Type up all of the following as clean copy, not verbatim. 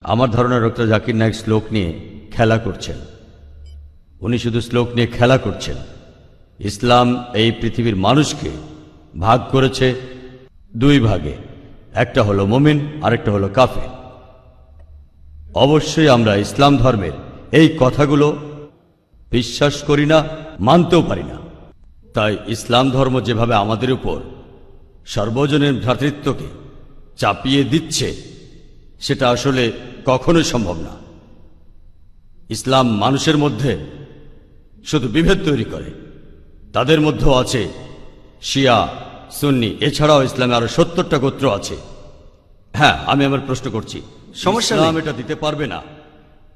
আমার ধারণা ডক্টর জাকির নায়েক শ্লোক নিয়ে খেলা করছেন। উনি শুধু শ্লোক নিয়ে খেলা করছেন। ইসলাম এই পৃথিবীর মানুষকে ভাগ করেছে দুই ভাগে, একটা হলো মুমিন, আরেকটা হলো কাফের। অবশ্যই আমরা ইসলাম ধর্মের এই কথাগুলো বিশ্বাস করি না, মানতেও পারি না। তাই ইসলাম ধর্ম যেভাবে আমাদের উপর সর্বজনীন ভ্রাতৃত্বকে চাপিয়ে দিচ্ছে, সেটা আসলে কখনোই সম্ভব না। ইসলাম মানুষের মধ্যে শুধু বিভেদ তৈরি করে। তাদের মধ্যেও আছে শিয়া, সুন্নি, এছাড়াও ইসলামে আরো 70টা গোত্র আছে। হ্যাঁ, আমি আমার প্রশ্ন করছি, সমস্যা ইসলাম এটা দিতে পারবে না।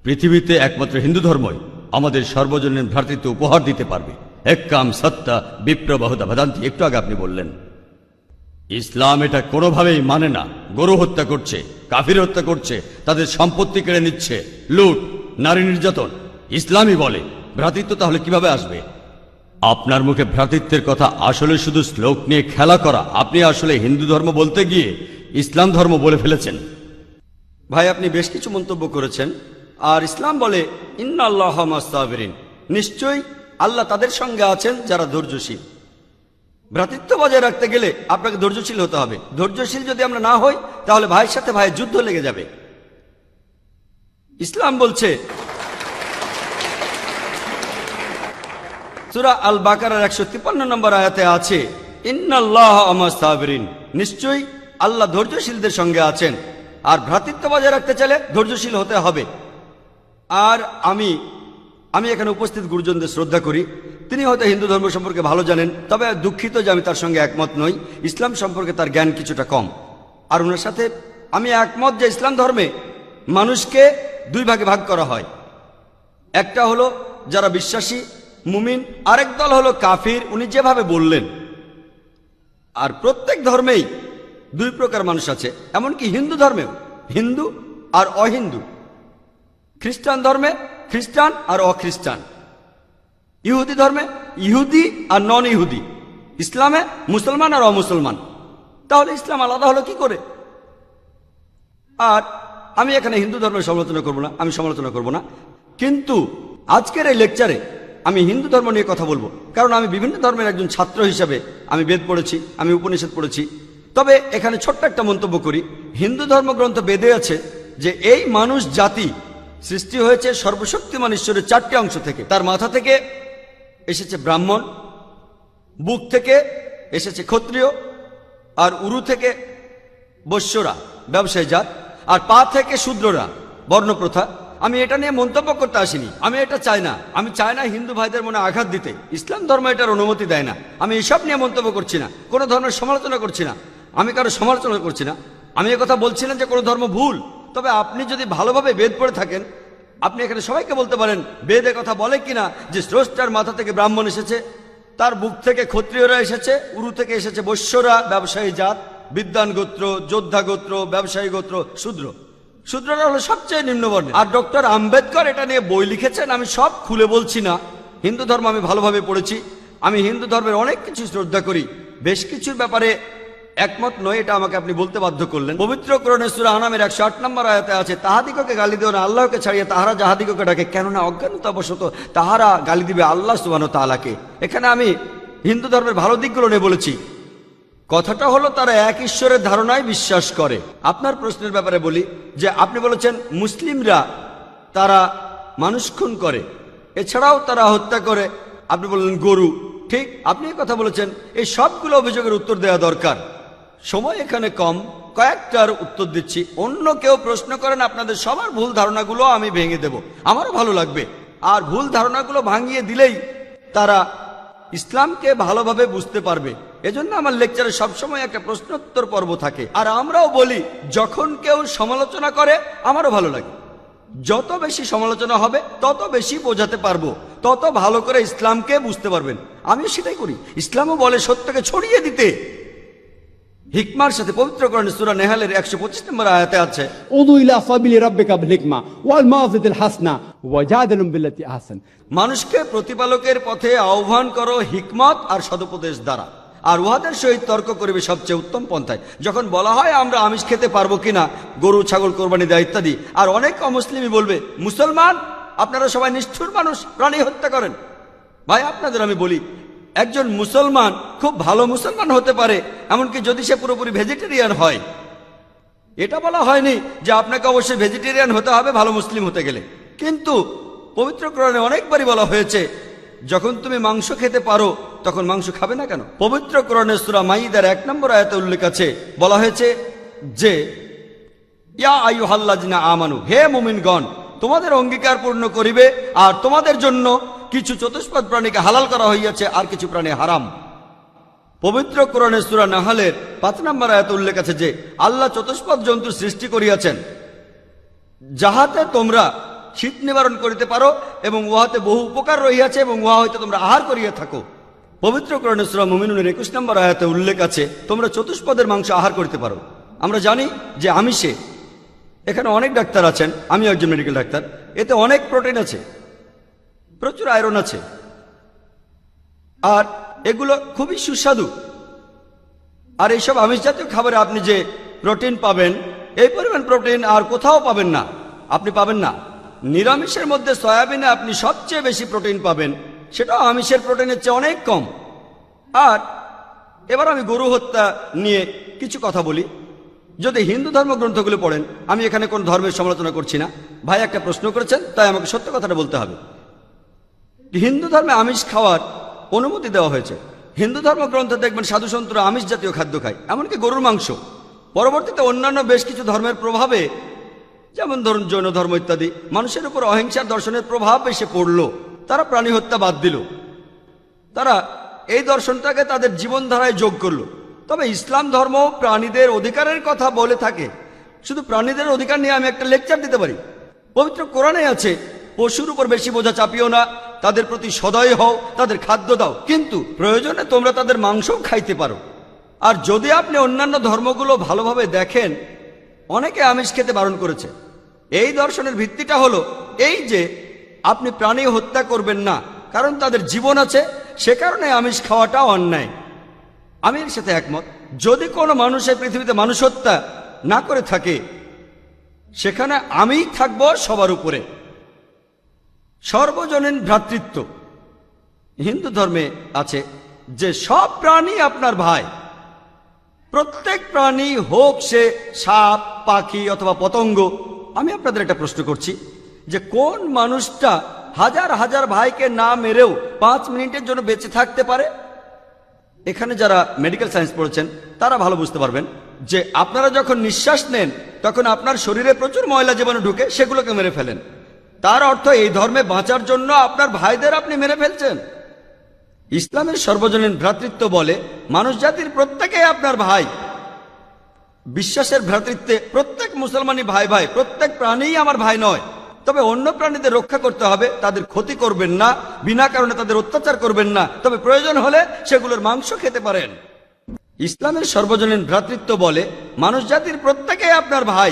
পৃথিবীতে একমাত্র হিন্দু ধর্মই আমাদের সর্বজনীন ভ্রাতৃত্ব উপহার দিতে পারবে। এক্কাম সত্তা বিপ্রবাহুদা ভদান্তি, একটু আগে আপনি বললেন। ইসলাম এটা কোনোভাবেই মানে না। গরু হত্যা করছে, কাফির হত্যা করছে, তাদের সম্পত্তি কেড়ে নিচ্ছে, লুট, নারী নির্যাতন। ইসলামই বলে ভ্রাতৃত্ব, তাহলে কিভাবে আসবে? আপনার মুখে ভ্রাতৃত্বের কথা আসলে শুধু শ্লোক নিয়ে খেলা করা। আপনি আসলে হিন্দু ধর্ম বলতে গিয়ে ইসলাম ধর্ম বলে ফেলেছেন। ভাই, আপনি বেশ কিছু মন্তব্য করেছেন। আর ইসলাম বলে ইন্নাল্লাহ মাস-সাবিরিন, নিশ্চয়ই আল্লাহ তাদের সঙ্গে আছেন যারা ধৈর্যশীল। ভ্রাতৃত্ব বজায় রাখতে গেলে আপনাকে ধৈর্যশীল হতে হবে। ধৈর্যশীল যদি আমরা না হই, তাহলে ভাইয়ের সাথে ভাইয়ের যুদ্ধ লেগে যাবে। ইসলাম বলছে সূরা আল বাকারার 153 নম্বর আয়াতে আছে ইন্নাল্লাহ মাস-সাবিরিন, নিশ্চয়ই আল্লাহ ধৈর্যশীলদের সঙ্গে আছেন। আর ভ্রাতৃত্ব বজায় রাখতে চাইলে ধৈর্যশীল হতে হবে। আর আমি এখানে উপস্থিত গুরুজনদের শ্রদ্ধা করি। তিনি হয়তো হিন্দু ধর্ম সম্পর্কে ভালো জানেন, তবে দুঃখিত যে আমি তার সঙ্গে একমত নই। ইসলাম সম্পর্কে তার জ্ঞান কিছুটা কম। আর ওনার সাথে আমি একমত যে ইসলাম ধর্মে মানুষকে দুই ভাগে ভাগ করা হয়। একটা হলো যারা বিশ্বাসী মুমিন, আরেক দল হলো কাফির, উনি যেভাবে বললেন। আর প্রত্যেক ধর্মেই দুই প্রকার মানুষ আছে, এমনকি হিন্দু ধর্মেও হিন্দু আর অহিন্দু। খ্রিস্টান ধর্মে খ্রিস্টান আর অখ্রিস্টান, ইহুদি ধর্মে ইহুদি আর নন ইহুদি, ইসলামে মুসলমান আর অমুসলমান। তাহলে ইসলাম আলাদা হলো কি করে? আর আমি এখানে হিন্দু ধর্মের সমালোচনা করব না, আমি সমালোচনা করব না। কিন্তু আজকের এই লেকচারে আমি হিন্দু ধর্ম নিয়ে কথা বলবো, কারণ আমি বিভিন্ন ধর্মের একজন ছাত্র হিসাবে আমি বেদ পড়েছি, আমি উপনিষদ পড়েছি। তবে এখানে ছোট্ট একটা মন্তব্য করি। হিন্দু ধর্মগ্রন্থ বেদে আছে যে এই মানুষ জাতি সৃষ্টি হয়েছে সর্বশক্তিমান ঈশ্বরের 4টে অংশ থেকে। তার মাথা থেকে এসেছে ব্রাহ্মণ, বুক থেকে এসেছে ক্ষত্রিয়, আর উরু থেকে বৈশ্যরা ব্যবসায়ী জাত, আর পা থেকে শূদ্ররা বর্ণপ্রথা। আমি এটা নিয়ে মন্তব্য করতে আসিনি, আমি এটা চাই না। আমি চাই না হিন্দু ভাইদের মনে আঘাত দিতে। ইসলাম ধর্ম এটার অনুমতি দেয় না। আমি এসব নিয়ে মন্তব্য করছি না, কোনো ধর্মের সমালোচনা করছি না, আমি কারো সমালোচনা করছি না। আমি কথা বলছি না যে কোনো ধর্ম ভুল। তবে আপনি যদি ভালোভাবে বেদ পড়ে থাকেন, আপনি এখানে সবাইকে বলতে পারেন বেদে কথা বলে কিনা যে স্রষ্টার মাথা থেকে ব্রাহ্মণ এসেছে, তার বুক থেকে ক্ষত্রিয়রা এসেছে, উরু থেকে এসেছে বৈশ্যরা ব্যবসায়ী জাত, বিদ্বান গোত্র, যোদ্ধা গোত্র, ব্যবসায়ী গোত্র, শূদ্র। শূদ্ররা হলো সবচেয়ে নিম্নবর্ণের। আর ডক্টর আম্বেদকর এটা নিয়ে বই লিখেছেন। আমি সব খুলে বলছি না। হিন্দু ধর্ম আমি ভালোভাবে পড়েছি। আমি হিন্দু ধর্মের অনেক কিছু শ্রদ্ধা করি, বেশ কিছুর ব্যাপারে একমত নয়, এটা আমাকে আপনি বলতে বাধ্য করলেন। পবিত্র কোরআনে সূরা আনামের 108 নম্বর আয়াতে আছে তাহাদিগকে গালি দিও না আল্লাহকে ছাড়িয়ে তাহারা যাহাদিগকে ডাকে, কেননা অজ্ঞানতাবশত তাহারা গালি দিবে আল্লাহ সুবহানাহু ওয়া তাআলাকে। এখানে আমি হিন্দু ধর্মের ভালো দিকগুলো নিয়ে বলেছি। কথাটা হলো তারা এক ঈশ্বরের ধারণায় বিশ্বাস করে। আপনার প্রশ্নের ব্যাপারে বলি যে আপনি বলেছেন মুসলিমরা তারা মানুষ খুন করে, এছাড়াও তারা হত্যা করে। আপনি বললেন গরু, ঠিক আপনি কথা বলেছেন। এই সবগুলো অভিযোগের উত্তর দেওয়া দরকার, সময় এখানে কম, কয়েকটার উত্তর দিচ্ছি। অন্য কেউ প্রশ্ন করেন, আপনাদের সবার ভুল ধারণাগুলো আমি ভেঙে দেব, আমারও ভালো লাগবে। আর ভুল ধারণাগুলো ভাঙিয়ে দিলেই তারা ইসলামকে ভালোভাবে বুঝতে পারবে। এজন্য আমার লেকচারে সবসময় একটা প্রশ্নোত্তর পর্ব থাকে। আর আমরাও বলি যখন কেউ সমালোচনা করে আমারও ভালো লাগে। যত বেশি সমালোচনা হবে তত বেশি বোঝাতে পারবো, তত ভালো করে ইসলামকে বুঝতে পারবেন। আমিও সেটাই করি। ইসলামও বলে সত্যকে ছড়িয়ে দিতে। হিকমার সাথে পবিত্র কোরআনে সূরা নেহালের 125 নম্বর আয়াতে আছে উদু ইলা সাবিলি রাব্বিকা বিল হিকমা ওয়াল মাউযিতিল হাসনা ওয়াজাদিলুম বিল্লাতি আহসান। মানুষকে প্রতিপালকের পথে আহ্বান করো হিকমত আর সদুপদেশ দ্বারা। আর উহাদের সহিত তর্ক করিবে সবচেয়ে উত্তম পন্থায়। যখন বলা হয় আমরা আমিষ খেতে পারবো কিনা, গরু ছাগল কোরবানি দেয় ইত্যাদি, আর অনেক অমুসলিমই বলবে মুসলমান আপনারা সবাই নিষ্ঠুর মানুষ, প্রাণী হত্যা করেন। ভাই আপনাদের আমি বলি, একজন মুসলমান খুব ভালো মুসলমান হতে পারে, এমনকি যদি সে পুরোপুরি ভেজিটেরিয়ান হয়। এটা বলা হয়নি যে আপনাকে অবশ্যই ভেজিটেরিয়ান হতে হবে ভালো মুসলিম হতে গেলে, কিন্তু পবিত্র কোরআনে অনেকবারই বলা হয়েছে যখন তুমি মাংস খেতে পারো তখন মাংস খাবে না কেন। পবিত্র কোরআনে সূরা মাইদার 1 নম্বর আয়াতে উল্লেখ আছে, বলা হয়েছে যে ইয়া আইয়ুহাল্লাযিনা আমানু, হে মুমিনগণ, তোমাদের অঙ্গীকার পূর্ণ করিবে আর তোমাদের জন্য কিছু চতুষ্পদ প্রাণীকে হালাল করা হইয়াছে আর কিছু প্রাণী হারাম। পবিত্র কোরআনে সূরা নাহলের 5 নম্বর আয়াতে উল্লেখ আছে যে আল্লাহ চতুষ্পদ জন্তু সৃষ্টি করিয়াছেন যাহাতে তোমরা শীত নিবারণ করিতে পারো এবং উহাতে বহু উপকার রহিয়াছে এবং উহা হইতে তোমরা আহার করিয়া থাকো। পবিত্র কোরআনে সূরা মুমিনুনের 21 নম্বর আয়াতে উল্লেখ আছে তোমরা চতুষ্পদের মাংস আহার করতে পারো। আমরা জানি যে আমিষে, এখানে অনেক ডাক্তার আছেন, আমি একজন মেডিকেল ডাক্তার, এতে অনেক প্রোটিন আছে, প্রচুর আয়রন আছে, আর এগুলো খুবই সুস্বাদু। আর এইসব আমিষ জাতীয় খাবারে আপনি যে প্রোটিন পাবেন, এই পরিমাণ প্রোটিন আর কোথাও পাবেন না, আপনি পাবেন না। নিরামিষের মধ্যে সয়াবিনে আপনি সবচেয়ে বেশি প্রোটিন পাবেন, সেটাও আমিষের প্রোটিনের চেয়ে অনেক কম। আর এবার আমি গরু হত্যা নিয়ে কিছু কথা বলি। যদি হিন্দু ধর্মগ্রন্থগুলো পড়েন, আমি এখানে কোন ধর্মের সমালোচনা করছি না, ভাই একটা প্রশ্ন করেছেন তাই আমাকে সত্য কথাটা বলতে হবে। হিন্দু ধর্মে আমিষ খাওয়ার অনুমতি দেওয়া হয়েছে। হিন্দু ধর্মগ্রন্থে দেখবেন সাধুসন্তরা আমিষ জাতীয় খাদ্য খায়, এমনকি গরুর মাংস। পরবর্তীতে অন্যান্য বেশ কিছু ধর্মের প্রভাবে, যেমন ধরুন জৈন ধর্ম ইত্যাদি, মানুষের উপর অহিংসার দর্শনের প্রভাব এসে পড়ল, তারা প্রাণী হত্যা বাদ দিল, তারা এই দর্শনটাকে তাদের জীবনধারায় যোগ করলো। তবে ইসলাম ধর্ম প্রাণীদের অধিকারের কথা বলে থাকে। শুধু প্রাণীদের অধিকার নিয়ে আমি একটা লেকচার দিতে পারি। পবিত্র কোরআনে আছে পশুর উপর বেশি বোঝা চাপিও না, তাদের প্রতি সদয় হও, তাদের খাদ্য দাও, কিন্তু প্রয়োজনে তোমরা তাদের মাংসও খাইতে পারো। আর যদি আপনি অন্যান্য ধর্মগুলো ভালোভাবে দেখেন, অনেকে আমিষ খেতে বারণ করেছে। এই দর্শনের ভিত্তিটা হলো এই যে আপনি প্রাণী হত্যা করবেন না, কারণ তাদের জীবন আছে, সে কারণে আমিষ খাওয়াটা অন্যায়। আমি এর সাথে একমত। যদি কোনো মানুষের পৃথিবীতে মানুষ হত্যা না করে থাকে, সেখানে আমিই থাকবো সবার উপরে। সর্বজনীন ভ্রাতৃত্ব হিন্দু ধর্মে আছে যে সব প্রাণী আপনার ভাই। প্রত্যেক প্রাণী, হোক সে সাপ, পাখি অথবা পতঙ্গ। আমি আপনাদের একটা প্রশ্ন করছি যে কোন মানুষটা হাজার হাজার ভাইকে না মেরেও 5 মিনিটের জন্য বেঁচে থাকতে পারে? এখানে যারা মেডিকেল সায়েন্স পড়েছেন তারা ভালো বুঝতে পারবেন যে আপনারা যখন নিঃশ্বাস নেন তখন আপনার শরীরে প্রচুর ময়লা জীবাণু ঢুকে, সেগুলোকে মেরে ফেলেন। তার অর্থ এই ধর্মে বাঁচার জন্য আপনার ভাইদের আপনি মেরে ফেলছেন। ইসলামের সর্বজনীন ভ্রাতৃত্ব বলে মানুষ জাতির প্রত্যেকেই আপনার ভাই। বিশ্বাসের ভ্রাতৃত্বে প্রত্যেক মুসলমানই ভাই ভাই, প্রত্যেক প্রাণীই আমার ভাই নয়। তবে অন্য প্রাণীদের রক্ষা করতে হবে, তাদের ক্ষতি করবেন না, বিনা কারণে তাদের অত্যাচার করবেন না, তবে প্রয়োজন হলে সেগুলোর মাংস খেতে পারেন। ইসলামের সর্বজনীন ভ্রাতৃত্ব বলে মানুষ জাতির প্রত্যেকেই আপনার ভাই।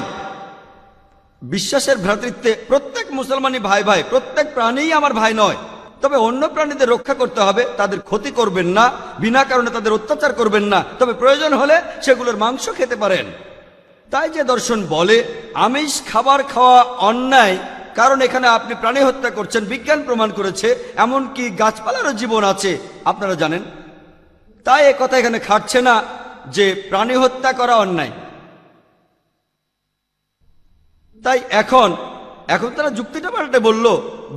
বিশ্বাসের ভ্রাতৃত্বে প্রত্যেক মুসলমানই ভাই ভাই, প্রত্যেক প্রাণীই আমার ভাই নয়। তবে অন্য প্রাণীদের রক্ষা করতে হবে, তাদের ক্ষতি করবেন না, বিনা কারণে তাদের অত্যাচার করবেন না, তবে প্রয়োজন হলে সেগুলোর মাংস খেতে পারেন। তাই যে দর্শন বলে আমিষ খাবার খাওয়া অন্যায়, কারণ এখানে আপনি প্রাণী হত্যা করছেন, বিজ্ঞান প্রমাণ করেছে, এমনকি গাছপালারও জীবন আছে, আপনারা জানেন। তাই এ কথা এখানে খাটছে না যে প্রাণী হত্যা করা অন্যায়। তাই এখন তারা যুক্তিটা পাল্টে বলল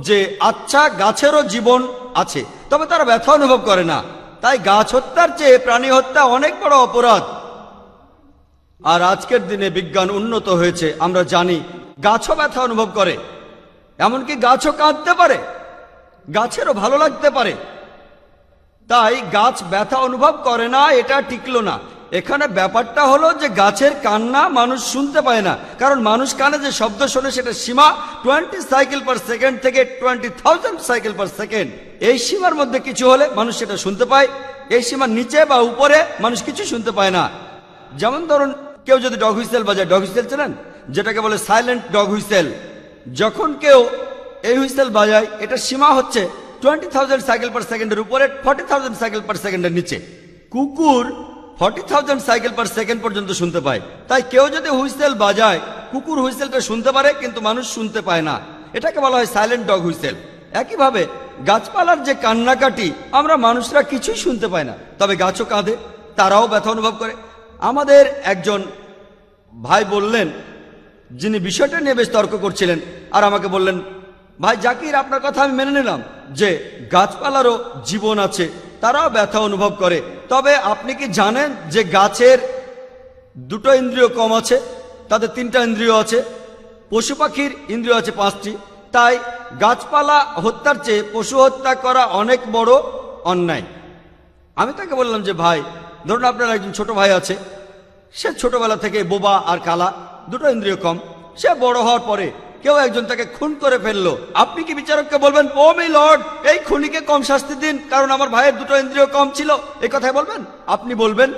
যে আচ্ছা, গাছেরও জীবন আছে, তবে তারা ব্যথা অনুভব করে না, তাই গাছ হত্যার চেয়ে প্রাণী হত্যা অনেক বড় অপরাধ। আর আজকের দিনে বিজ্ঞান উন্নত হয়েছে, আমরা জানি গাছও ব্যথা অনুভব করে, এমনকি গাছও কাঁদতে পারে, গাছেরও ভালো লাগতে পারে। তাই গাছ ব্যথা অনুভব করে না, এটা টিকলো না। এখানে ব্যাপারটা হলো যে গাছের কান্না মানুষ শুনতে পায় না, কারণ মানুষ কানে যে শব্দ শোনে সেটা সীমা 20 সাইকেল পার সেকেন্ড থেকে 20,000 সাইকেল পার সেকেন্ড। এই সীমার মধ্যে কিছু হলে মানুষ সেটা শুনতে পায়, এই সীমার নিচে বা উপরে মানুষ কিছু শুনতে পায় না। যেমন ধরুন কেউ যদি ডগ হুইসেল বাজায়, ডগ হুইসেল চেনেন, যেটাকে বলে সাইলেন্ট ডগ হুইসেল। যখন কেউ এই হুইসেল বাজায়, এটা সীমা হচ্ছে 20,000 সাইকেল পার সেকেন্ডের উপরে, 40,000 সাইকেল পার সেকেন্ডের নিচে। কুকুর 40,000 সাইকেল পার সেকেন্ড পর্যন্ত শুনতে পায়। তাই কেউ যদি হুইসেল বাজায়, কুকুর হুইসেলটা শুনতে পারে কিন্তু মানুষ শুনতে পায় না। এটাকে বলা হয় সাইলেন্ট ডগ হুইসেল। একইভাবে গাছপালার যে কান্নাকাটি আমরা মানুষরা কিছুই শুনতে পাই না, তবে গাছও কাঁদে, তারাও ব্যথা অনুভব করে। আমাদের একজন ভাই বললেন, যিনি বিষয়টা নিয়ে বেশ তর্ক করছিলেন, আর আমাকে বললেন, ভাই জাকির, আপনার কথা আমি মেনে নিলাম যে গাছপালারও জীবন আছে, তারাও ব্যথা অনুভব করে, তবে আপনি কি জানেন যে গাছের দুটো ইন্দ্রিয় কম আছে, তাদের 3টা ইন্দ্রিয় আছে, পশু পাখির ইন্দ্রিয় আছে 5টি। তাই গাছপালা হত্যার চেয়ে পশু হত্যা করা অনেক বড় অন্যায়। আমি তাকে বললাম যে ভাই, ধরুন আপনার একজন ছোট ভাই আছে, সে ছোটবেলা থেকে বোবা আর কালা, দুটো ইন্দ্রিয় কম। সে বড় হওয়ার পরে কেউ একজন তাকে খুন করে ফেললো, আপনি কি বিচারককে বলবেন, ও মি লর্ড, এই খুনিকে কম শাস্তি দিন কারণ আমার ভাইয়ের দুটো ইন্দ্রিয় কম ছিল? এই কথাই বলবেন? আপনি বলবেন,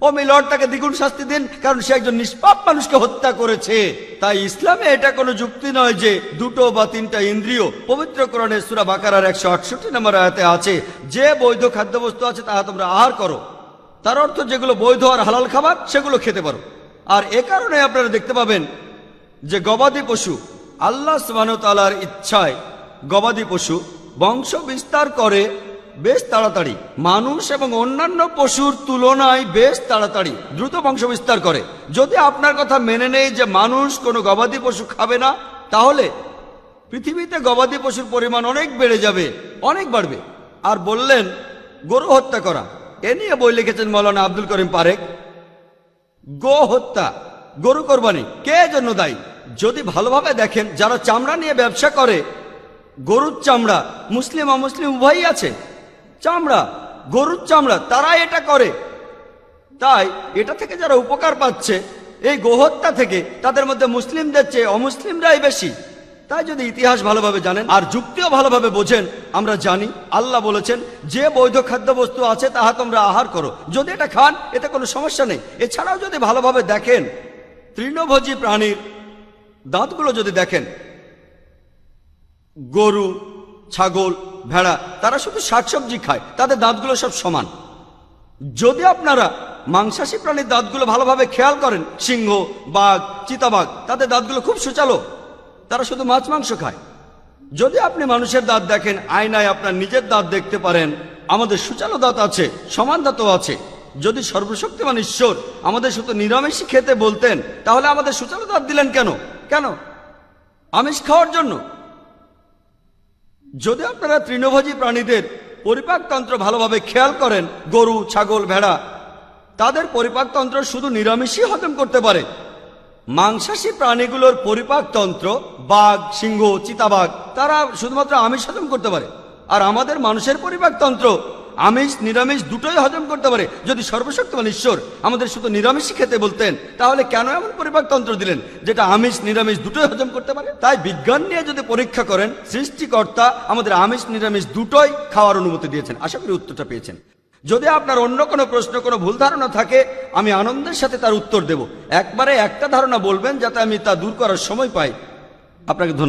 ও মি লর্ড, তাকে দ্বিগুণ শাস্তি দিন কারণ সে একজন নিষ্পাপ মানুষকে হত্যা করেছে। তাই ইসলামে এটা কোনো যুক্তি নয় যে 2 বা 3টা ইন্দ্রিয়। পবিত্র কোরআনে সূরা বাকারার 168 নম্বর আয়াতে আছে, যে বৈধ খাদ্যবস্তু আছে তাহা তোমরা আহার করো। তার অর্থ যেগুলো বৈধ আর হালাল খাবার সেগুলো খেতে পারো। আর এ কারণে আপনারা দেখতে পাবেন যে গবাদি পশু, আল্লাহ সুবহানাহু ওয়া তাআলার ইচ্ছায় গবাদি পশু বংশ বিস্তার করে বেশ তাড়াতাড়ি, মানুষ এবং অন্যান্য পশুর তুলনায় বেশ তাড়াতাড়ি দ্রুত বংশ বিস্তার করে। যদি আপনার কথা মেনে নেই যে মানুষ কোনো গবাদি পশু খাবে না, তাহলে পৃথিবীতে গবাদি পশুর পরিমাণ অনেক বেড়ে যাবে, অনেক বাড়বে। আর বললেন গরু হত্যা করা, এ নিয়ে বই লিখেছেন মৌলানা আব্দুল করিম পারেক। গো হত্যা, গরু কোরবানি কে জন্য দায়ী? যদি ভালোভাবে দেখেন, যারা চামড়া নিয়ে ব্যবসা করে, গরুর চামড়া, মুসলিম অমুসলিম উভয়ই আছে, চামড়া, গরুর চামড়া, তারা এটা করে। তাই এটা থেকে যারা উপকার পাচ্ছে এই গোহত্যা থেকে, তাদের মধ্যে মুসলিমদের চেয়ে অমুসলিমরাই বেশি। তাই যদি ইতিহাস ভালোভাবে জানেন আর যুক্তিও ভালোভাবে বোঝেন, আমরা জানি আল্লাহ বলেছেন যে বৈধ খাদ্যবস্তু আছে তাহা তোমরা আহার করো, যদি এটা খান এতে কোনো সমস্যা নেই। এছাড়াও যদি ভালোভাবে দেখেন, তৃণভোজী প্রাণীর দাঁতগুলো যদি দেখেন, গরু, ছাগল, ভেড়া, তারা শুধু শাকসবজি খায়, তাদের দাঁতগুলো সব সমান। যদি আপনারা মাংসাশী প্রাণীর দাঁতগুলো ভালোভাবে খেয়াল করেন, সিংহ, বাঘ, চিতাবাঘ, তাদের দাঁতগুলো খুব সুচালো, তারা শুধু মাছ মাংস খায়। যদি আপনি মানুষের দাঁত দেখেন, আয়নায় আপনার নিজের দাঁত দেখতে পারেন, আমাদের সুচালো দাঁত আছে, সমান দাঁতও আছে। যদি সর্বশক্তিমান ঈশ্বর আমাদের শুধু নিরামিষই খেতে বলতেন, তাহলে আমাদের সুচালো দাঁত দিলেন কেন? কেন? আমিষ খাওয়ার জন্য? যদি আপনারা তৃণভোজী প্রাণীদের পরিপাকতন্ত্র ভালোভাবে খেয়াল করেন, গরু, ছাগল, ভেড়া, তাদের পরিপাকতন্ত্র শুধু নিরামিষই হজম করতে পারে। মাংসাশী প্রাণীগুলোর পরিপাকতন্ত্র, বাঘ, সিংহ, চিতাবাঘ, তারা শুধুমাত্র আমিষ হজম করতে পারে। আর আমাদের মানুষের পরিপাকতন্ত্র আমিষ নিরামিষ দুটোই হজম করতে পারে। যদি সর্বশক্তিমান ঈশ্বর আমাদের শুধু নিরামিষই খেতে বলতেন, তাহলে কেন এমন পরিপাকতন্ত্র দিলেন যেটা আমিষ নিরামিষ দুটোই হজম করতে পারে? তাই বিজ্ঞান নিয়ে যদি পরীক্ষা করেন, সৃষ্টিকর্তা আমাদের আমিষ নিরামিষ দুটোই খাওয়ার অনুমতি দিয়েছেন। আশা করি উত্তরটা পেয়েছেন। যদি আপনার অন্য কোনো প্রশ্ন, কোনো ভুল ধারণা থাকে, আমি আনন্দের সাথে তার উত্তর দেব। একবারে একটা ধারণা বলবেন যাতে আমি তা দূর করার সময় পাই। আপনাকে ধন্যবাদ।